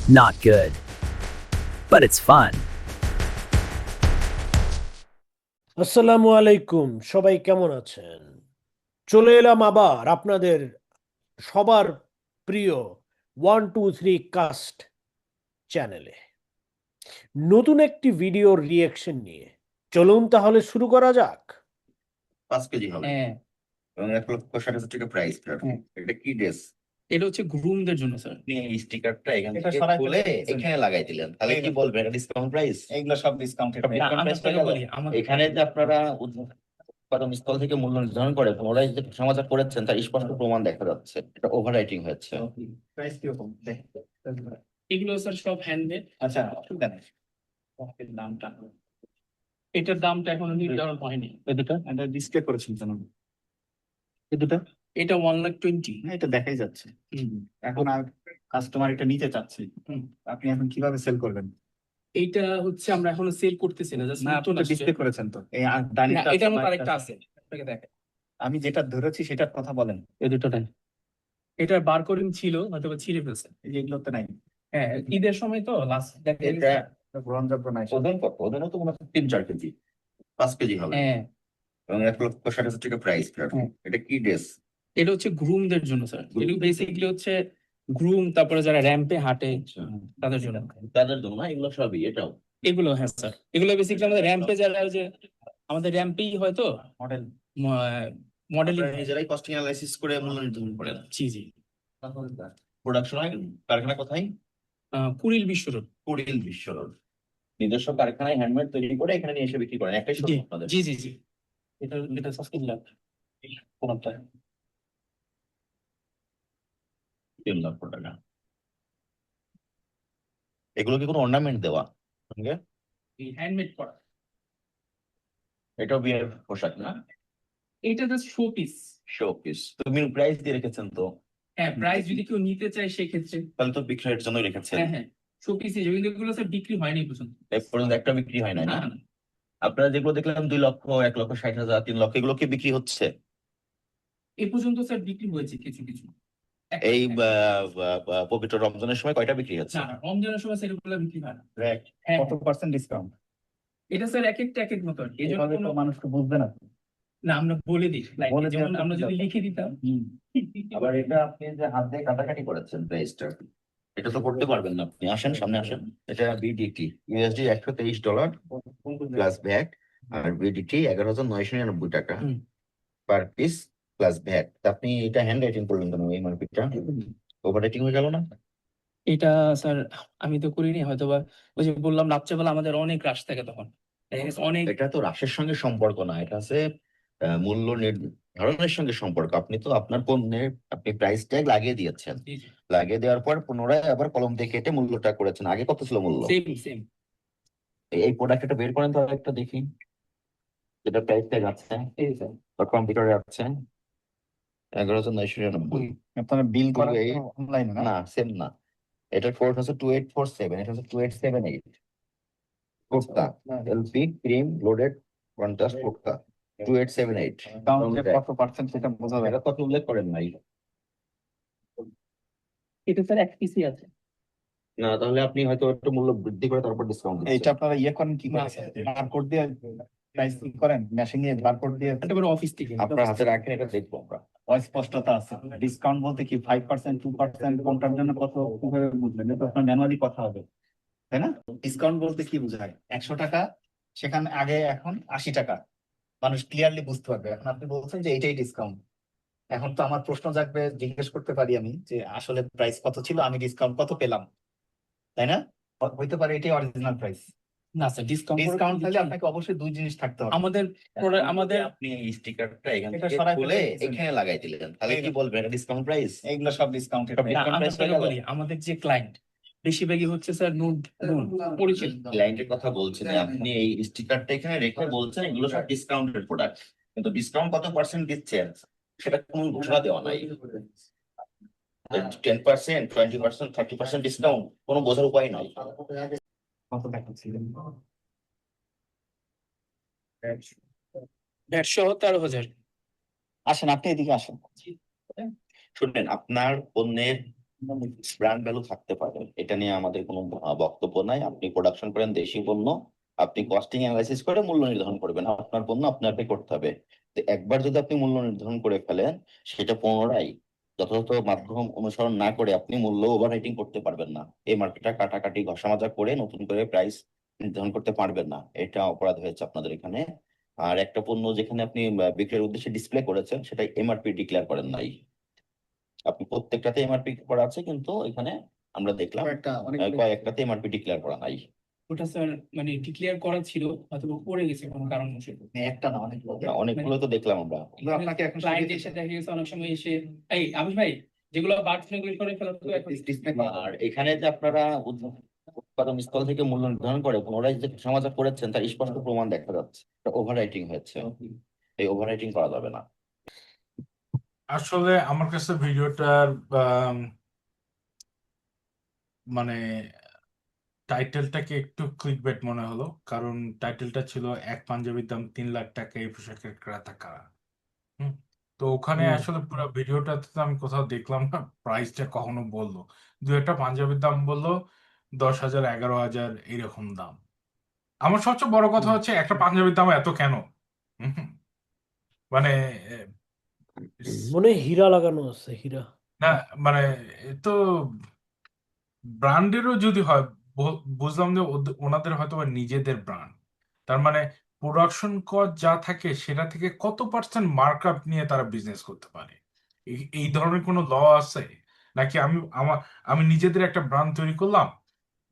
Not good, but it's fun. আসসালামু আলাইকুম, সবাই কেমন আছেন? চলে এলাম আবার আপনাদের সবার প্রিয় 1 2 3 কাস্ট চ্যানেলে নতুন একটি ভিডিওর রিয়াকশন নিয়ে। চলুন তাহলে শুরু করা যাক। 5 কেজি হবে হ্যাঁ এবং 1,60,000 টাকা প্রাইস। হ্যাঁ। এটা কি ড্রেস? এটা হচ্ছে গ্রুমদের জন্য স্যার। আপনি এই স্টিকারটা এখান এটা থেকে সরাই খুলে ফেলতে চাচ্ছেন। এখানে লাগাই দিলেন, তাহলে কি বলবেন এটা ডিসকাউন্ট প্রাইস? এগুলো সব ডিসকাউন্টেড সব না, discount আমরা price আপনাকে হয়ে গেল? বলি আমাদের এখানে যে আপনারা উৎপাদন স্থল থেকে মূল্য নির্ধারণ করে পুনরায় যে সমাচার করেছেন তার স্পষ্ট প্রমাণ দেখা যাচ্ছে এটা ওভার রাইটিং হয়েছে। প্রাইস কিরকম দেখ। এগুলো স্যার সব হ্যান্ডমেড। আচ্ছা অসুবিধা নেই। এর দামটা এটার দামটা এখনো নির্ধারণ হয়নি। এই দুটো এটা ডিসপ্লে করেছেন কেন? এই দুটো এটা 1,20,000। না, এটা দেখাই যাচ্ছে। এখন আর কাস্টমার এটা নিতে চাচ্ছে। আপনি এখন কিভাবে সেল করবেন? এইটা হচ্ছে আমরা এখনো সেল করতেছি না, জাস্ট না, আপনি নতুন তো আসছে। ডিসপ্লে করেছেন তো এই না, ডাইনিংটা এটার মতো আরেকটা আছে, আপনাকে দেখেন। আমি যেটা ধরেছি সেটার কথা বলেন। এই দুটোটাই এটার বারকোডিং ছিল, হয়তো বা ছিঁড়ে ফেলছে। এই যে এগুলো তো নাই। হ্যাঁ, ঈদের সময় তো লাস্ট দেখা এটা গেছে। এটা গ্রহণযোগ্য নাই। ওজন কত? ওজনও তো মনে হচ্ছে 3-4 কেজি। 5 কেজি হবে হ্যাঁ, এবং 1,60,000 টাকা প্রাইস। হ্যাঁ। এটা কি ড্রেস? এটা হচ্ছে গ্রুমদের জন্য স্যার। এগুলো বেসিক্যালি হচ্ছে গ্রুম, তারপরে যারা র্যাম্পে হাঁটে তাদের জন্য। তাদের জন্য না, এগুলো সবই এটাও এগুলো হ্যাঁ স্যার, এগুলো বেসিক্যালি আমাদের র্যাম্পে যারা ওই যে আমাদের র্যাম্পেই হয়তো মডেল মডেলিং। আপনারা নিজেরাই কস্টিং অ্যানালাইসিস করে মূল্য নির্ধারণ করেন। জি জি। প্রোডাকশন হয় কারখানা কোথায়? কুড়িল বিশ্ব রোড। কুড়িল বিশ্ব রোড। নিজস্ব কারখানায় হ্যান্ডমেড তৈরি করে এখানে নিয়ে এসে বিক্রি করেন, একটাই জি শোরুম আপনাদের? জি জি জি। এটা সাবস্ক্রাইব লাভ কোনটা? 3 লক্ষ টাকা। এগুলো কি কোনো অর্নামেন্ট দেওয়া সঙ্গে? এই হ্যান্ডমেড করা। এটাও বিয়ের পোশাক না? এটা just show piece. Show piece. তুমি প্রাইস দিয়ে রেখেছেন তো? হ্যাঁ, প্রাইস যদি কেউ নিতে চায় সেক্ষেত্রে। তাহলে তো বিক্রয়ের জন্য রেখেছেন। হ্যাঁ হ্যাঁ, শো পিস হিসেবে, কিন্তু এগুলো স্যার বিক্রি হয়নি এই পর্যন্ত। এই পর্যন্ত একটা বিক্রি হয় না না না? না। আপনারা যেগুলো দেখলাম 2 লক্ষ, 1,60,000, 3 লক্ষ, এগুলো কি বিক্রি হচ্ছে? এই পর্যন্ত স্যার বিক্রি হয়েছে কিছু কিছু। এই পবিত্র রমজানের সময় কয়টা বিক্রি হচ্ছে? না না, রমজানের সময় স্যার এগুলো বিক্রি হয় না। র্যাক হ্যাঁ কত পার্সেন্ট ডিসকাউন্ট? এটা স্যার এক একটা এক এক মতো। এই জন্য এভাবে তো কোনো মানুষকে বুঝবে না। না, আমরা বলে দিই like, বলে যেমন দেওয়ার আমরা তো যদি দরকার। লিখে দিতাম। আবার এটা আপনি যে হাত দিয়ে কাটাকাটি করেছেন প্রাইসটা, এটা তো করতে পারবেন না আপনি। আসেন সামনে আসেন। এটা বিডিটি ইউএসডি $123 প্লাস ভ্যাট, আর বিডিটি 11,999 টাকা হুম। Per piece plus VAT. আপনি এটা হ্যান্ড রাইটিং করলেন কেন? এই মার্কেটটা ওভার রাইটিং হয়ে গেল না? এটা স্যার আমি তো করিনি, হয়তো বা ওই যে বললাম রাত্রেবেলা আমাদের অনেক রাশ থাকে, তখন দেখা গেছে অনেক। এটা তো রাশের সঙ্গে সম্পর্ক না, এটা আছে মূল্য নির্ধারণের সঙ্গে সম্পর্ক। আপনি তো আপনার পণ্যের আপনি প্রাইস ট্যাগ লাগিয়ে দিয়েছেন, জি জি, লাগিয়ে দেওয়ার পর পুনরায় আবার কলম দিয়ে কেটে মূল্যটা করেছেন। আগে কত ছিল মূল্য? Same same. এই প্রোডাক্ট এটা বের করেন তো একটা দেখি, যেটা প্রাইস ট্যাগ আছে এই স্যার। বা কম্পিউটারে আছে। 11,999। আপনারা বিল করা এই অনলাইনে না? না, সেম না। এটার কোড হচ্ছে 2847, এটা হচ্ছে 2878। Kurta LP cream loaded contrast kurta 2878। ডিসকাউন্টে কত পার্সেন্ট সেটা বোঝা যায়। এটা কত উল্লেখ করেন নাই? এটা স্যার এক পিসি আছে। না, তাহলে আপনি হয়তো একটু মূল্য বৃদ্ধি করে তারপর ডিসকাউন্ট এইটা দিচ্ছেন। আপনারা ইয়ে করেন কি না, করে? স্যার। বারকোড দিয়ে প্রাইসিং করেন, মেশিং এ বারকোড দিয়ে। এটা করে অফিস থেকে। আপনার হাতে রাখেন, এটা দেখবো আমরা। অস্পষ্টতা আছে। ডিসকাউন্ট বলতে কি 5% 2% কোনটার জন্য কত কিভাবে বুঝবেন? এটা আপনার ম্যানুয়ালি কথা হবে, তাই না? ডিসকাউন্ট বলতে কি বোঝায়? 100 টাকা সেখানে আগে, এখন 80 টাকা। মানুষ ক্লিয়ারলি বুঝতে পারবে। এখন আপনি বলছেন যে এইটাই ডিসকাউন্ট। এখন তো আমার প্রশ্ন জাগবে, জিজ্ঞেস করতে পারি আমি যে আসলে প্রাইস কত ছিল, আমি ডিসকাউন্ট কত পেলাম, তাই না? হইতে পারে এটাই অরিজিনাল প্রাইস। না স্যার, ডিসকাউন্ট ডিসকাউন্ট তাহলে আপনাকে অবশ্যই দুই জিনিস থাকতে হবে। আমাদের আমাদের আপনি এই স্টিকারটা এখান এটা থেকে সরাই খুলে ফেলতে চাচ্ছেন। এখানে লাগাই দিলেন, তাহলে কি বলবেন এটা ডিসকাউন্ট প্রাইস? এইগুলো সব ডিসকাউন্টেড। সব না, discount আমি price হয়ে আপনাকে গেল? বলি আমাদের যে ক্লায়েন্ট বেশিরভাগই হচ্ছে স্যার পরিচিত। ক্লায়েন্টের কথা বলছেন যে আপনি এই স্টিকারটা এখানে রেখে বলছেন এগুলো সব ডিসকাউন্টেড প্রোডাক্ট, কিন্তু ডিসকাউন্ট কত পার্সেন্ট দিচ্ছেন সেটা কোনো ঘোষণা দেওয়া নাই। 10%, 20%, 30% ডিসকাউন্ট কোনো বোঝার উপায় নাই। কত দেখাচ্ছিলেন? 1,13,000। আসেন, আপনি এদিকে আসেন। শুনলেন, আপনার পণ্যের ব্র্যান্ড ভ্যালু থাকতে পারে, এটা নিয়ে আমাদের কোনো বক্তব্য নাই। আপনি প্রোডাকশন করেন দেশি পণ্য, আপনি কস্টিং অ্যানালাইসিস করে মূল্য নির্ধারণ করবেন, আপনার পণ্য আপনাকে করতে হবে। তো একবার যদি আপনি মূল্য নির্ধারণ করে ফেলেন, সেটা পুনরায় যথাযথ মাধ্যম অনুসরণ না করে আপনি মূল্য ওভার রাইটিং করতে পারবেন না। এই মার্কেটটা কাটাকাটি ঘষামাজা করে নতুন করে প্রাইস নির্ধারণ করতে পারবেন না, এটা অপরাধ হয়েছে আপনাদের এখানে। আর একটা পণ্য যেখানে আপনি বিক্রির উদ্দেশ্যে ডিসপ্লে করেছেন, সেটা এমআরপি ডিক্লেয়ার করেন নাই। আপনি প্রত্যেকটাতে এমআরপি করা আছে, কিন্তু এখানে আমরা দেখলাম কয়েকটাতে এমআরপি ডিক্লেয়ার করা নাই। ওটা স্যার মানে ডিক্লেয়ার করা ছিল, হয়তো পড়ে গেছে কোনো কারণবশত। একটা না, অনেকগুলো। অনেকগুলো তো দেখলাম আমরা। এগুলো আপনাকে এখন ক্লায়েন্ট এসে দেখা গেছে অনেক সময় এসে, এই আবির ভাই, যেগুলো বার্ড ফ্লু করে ফেলা তো এখন ডিসপ্লে আর এখানে যে আপনারা উৎপাদন স্থল থেকে মূল্য নির্ধারণ করে পুনরায় যে সমাজা করেছেন, তার স্পষ্ট প্রমাণ দেখা যাচ্ছে ওভার রাইটিং হয়েছে। এই ওভার রাইটিং করা যাবে না। আসলে আমার কাছে ভিডিওটার মানে টাইটেলটাকে একটু ক্লিকবেট মনে হলো, কারণ টাইটেলটা ছিল এক পাঞ্জাবির দাম 3 লাখ টাকা, এই পোশাকের ক্রেতা কারা। হুম। তো ওখানে হুম। আসলে পুরো ভিডিওটাতে তো আমি কোথাও দেখলাম না প্রাইসটা কখনো বললো। দু একটা পাঞ্জাবির দাম বললো 10,000, 11,000 এরকম দাম। আমার সবচেয়ে বড় কথা হচ্ছে একটা পাঞ্জাবির দাম এত কেন? হুম। মানে মনে হয় হীরা লাগানো আছে, হীরা। না, মানে এ তো ব্র্যান্ডেরও যদি হয়, বুঝলাম যে ওনাদের হয়তো বা নিজেদের ব্র্যান্ড, তার মানে প্রোডাকশন কস্ট যা থাকে সেটা থেকে কত পার্সেন্ট মার্কআপ নিয়ে তারা বিজনেস করতে পারে? এই ধরনের কোনো ল আছে নাকি? আমি নিজেদের একটা ব্র্যান্ড তৈরি করলাম,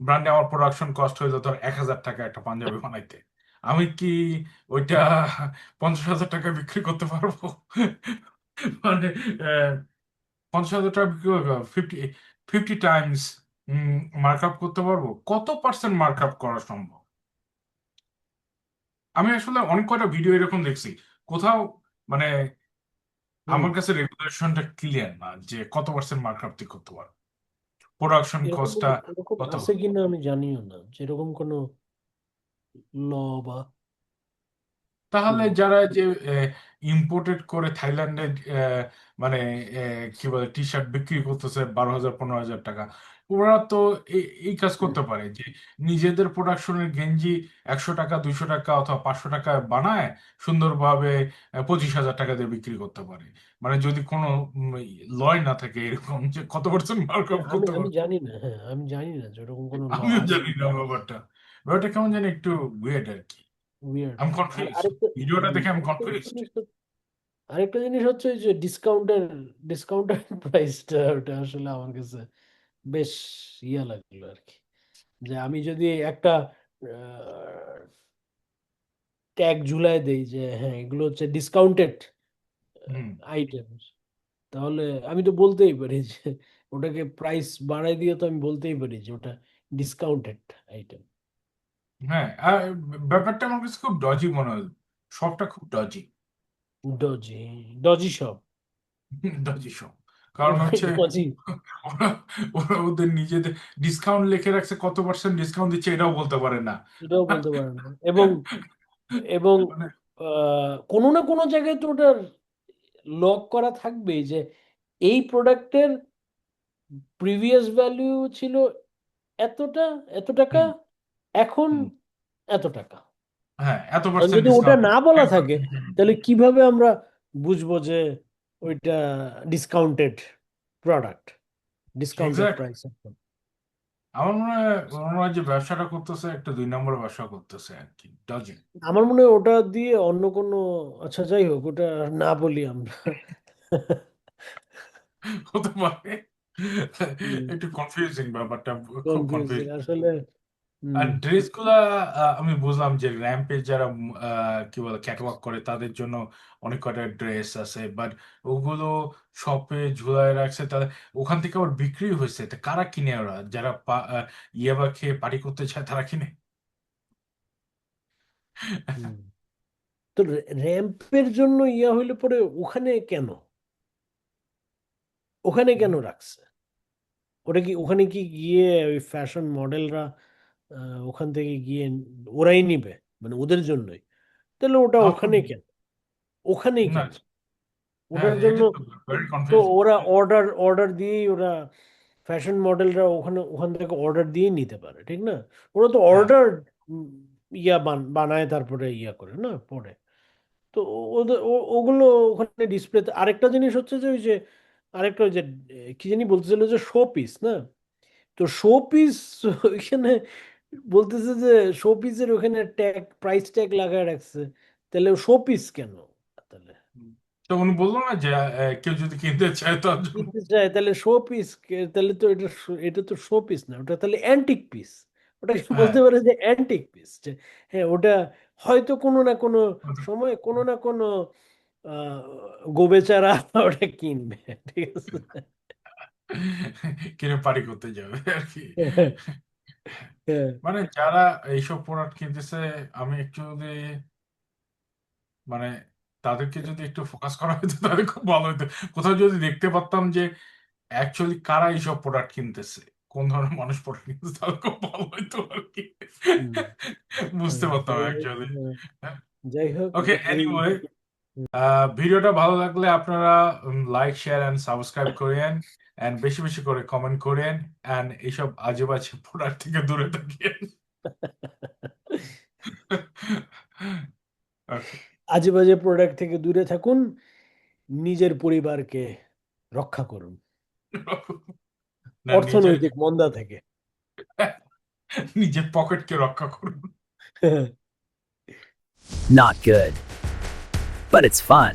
ব্র্যান্ডে আমার প্রোডাকশন কস্ট হইলো ধর 1,000 টাকা একটা পাঞ্জাবি বানাইতে, আমি কি ওইটা 50,000 টাকা বিক্রি করতে পারবো? মানে 50,000 টাকা বিক্রি করবো, 50 টাইমস মার্কআপ করতে পারবো? কত পার্সেন্ট মার্কআপ করা সম্ভব? আমি আসলে অনেক কয়টা ভিডিও এরকম দেখছি, কোথাও মানে হুম। আমার কাছে রেগুলেশনটা ক্লিয়ার না যে কত পার্সেন্ট মার্কআপ তুই করতে পারবো, প্রোডাকশন কস্টটা এরকম কত। আছে কিনা আমি জানিও না, যেরকম কোনো ল বা তাহলে হুম। যারা যে ইম্পোর্টেড করে থাইল্যান্ডে মানে কি বলে টি শার্ট বিক্রি করতেছে 12,000, 15,000 টাকা, ওরা তো এই কাজ করতে পারে যে নিজেদের প্রোডাকশনের গেঞ্জি 100 টাকা, 200 টাকা অথবা 500 টাকায় বানায় সুন্দরভাবে 25,000 টাকা দিয়ে বিক্রি করতে পারে। মানে যদি কোনো লয় না থাকে এরকম যে কত পার্সেন্ট মার্কআপ আমি করতে আমি পারবে। জানি না, হ্যাঁ আমি জানি না যে এরকম কোনো ল আমিও আছে জানি না কিনা। ব্যাপারটা, ব্যাপারটা কেমন জানি একটু ওয়েড আর কি। উইয়ার্ড। আমি আর কনফিউজ, আরেকটা ভিডিওটা দেখে আমি আরেকটা কনফিউজড। জিনিস আরেকটা জিনিস হচ্ছে যে ডিসকাউন্টের প্রাইসটা, ওটা আসলে আমার কাছে বেশ ইয়া লাগলো আর কি। যে আমি যদি একটা ট্যাগ ঝুলাই দেই যে হ্যাঁ এগুলো হচ্ছে ডিসকাউন্টেড হুম। আইটেমস, তাহলে আমি তো বলতেই পারি যে ওটাকে প্রাইস বাড়াই দিয়ে তো আমি বলতেই পারি যে ওটা ডিসকাউন্টেড আইটেম। হ্যাঁ, আর ব্যাপারটা আমার কাছে খুব ডজি মনে হলো, সবটা খুব ডজি। ডজি, ডজি সব। ডজি সব, কারণ হচ্ছে ডজি, ওরা ওরা ওদের নিজেদের ডিসকাউন্ট লিখে রাখছে, কত পার্সেন্ট ডিসকাউন্ট দিচ্ছে এটাও বলতে পারে না। এটাও বলতে পারে না। এবং এবং মানে কোনো না কোনো জায়গায় তো ওটার লক করা থাকবেই যে এই প্রোডাক্টের প্রিভিয়াস ভ্যালু ছিল এতটা, এত টাকা, হুম, এখন হুম, এত টাকা। হ্যাঁ, এত কারণ পার্সেন্ট যদি ওটা ডিসকাউন্ট। না বলা থাকে তাহলে কিভাবে আমরা বুঝবো যে ওইটা discounted product, discounted exact. Price. আমার মনে হয় যে ব্যবসাটা করতেছে একটা 2 নম্বর ব্যবসা করতেছে আর কি, ডজি। আমার মনে হয় ওটা দিয়ে অন্য কোনো, আচ্ছা যাই হোক ওটা না বলি আমরা। হতে পারে। একটু কনফিউজিং ব্যাপারটা, খুব কনফিউজিং কনফিউজিং। আসলে। আর হুম, ড্রেস গুলা আমি বুঝলাম যে র্যাম্পে যারা কি বলে ক্যাটওয়াক করে তাদের জন্য অনেক কয়টা ড্রেস আছে, বাট ওগুলো শপে ঝুলায় রাখছে, তাদের ওখান থেকে আবার বিক্রি হয়েছে, তা কারা কিনে? ওরা যারা ইয়াবা খেয়ে পার্টি করতে চায় তারা কিনে। হুম। তো র্যাম্পের জন্য ইয়া হইলে পরে ওখানে কেন, ওখানে কেন রাখছে? ওটা কি ওখানে কি গিয়ে ওই ফ্যাশন মডেলরা ওখান থেকে গিয়ে ওরাই নিবে, মানে ওদের জন্যই? তাহলে ওটা আমার ওখানে কেন, ওখানেই না, কেন? হ্যাঁ, ওটার জন্য এটা তো ভেরি তো কনফিউজিং। ওরা অর্ডার অর্ডার দিয়েই ওরা ফ্যাশন মডেলরা ওখান থেকে অর্ডার দিয়ে নিতে পারে, ঠিক না? ওরা তো হ্যাঁ অর্ডার বানায় তারপরে করে না পরে। তো ওগুলো ওখানে ডিসপ্লেতে। আরেকটা জিনিস হচ্ছে যে ওই যে আরেকটা ওই যে কি জানি বলতেছিল যে শো পিস না, তো শো পিস ওইখানে বলতেছে যে শো পিসের ওখানে প্রাইস ট্যাগ লাগায় রাখছে, তাহলে শো পিস কেন তাহলে? তো উনি বললো না যে কেউ যদি কিনতে চায় তার জন্য। কিনতে চায় তাহলে শো পিস, তাহলে তো এটা তো শো পিস না, ওটা তাহলে অ্যান্টিক পিস। ওটাকে হ্যাঁ বলতে পারে যে অ্যান্টিক পিস, যে হ্যাঁ ওটা হয়তো কোনো না কোনো সময় কোনো না কোনো আহ গোবেচারা ওটা কিনবে, ঠিক আছে। কিনে পারি করতে যাবে আর কি। হ্যাঁ, মানে যারা এইসব প্রোডাক্ট কিনতেছে, আমি একটু যদি মানে তাদেরকে যদি একটু ফোকাস করা হতো তাহলে খুব ভালো হতো। কোথাও যদি দেখতে পারতাম যে অ্যাকচুয়ালি কারা এইসব প্রোডাক্ট কিনতেছে, কোন ধরনের মানুষ প্রোডাক্ট কিনতেছে, তাহলে খুব ভালো হতো আর কি। হুম, বুঝতে পারতাম যাই হোক, অ্যাকচুয়ালি। যাই হোক ওকে, এই এনিওয়ে, ভিডিওটা ভালো লাগলে আপনারা লাইক, শেয়ার এন্ড সাবস্ক্রাইব করেন, এন্ড বেশি বেশি করে কমেন্ট করেন, এন্ড এইসব আজে বাজে প্রোডাক্ট থেকে দূরে থাকেন। ওকে। আজে বাজে প্রোডাক্ট থেকে দূরে থাকুন, নিজের পরিবারকে রক্ষা করুন না, অর্থনৈতিক মন্দা থেকে। নিজের পকেটকে রক্ষা করুন। Not good. But it's fun.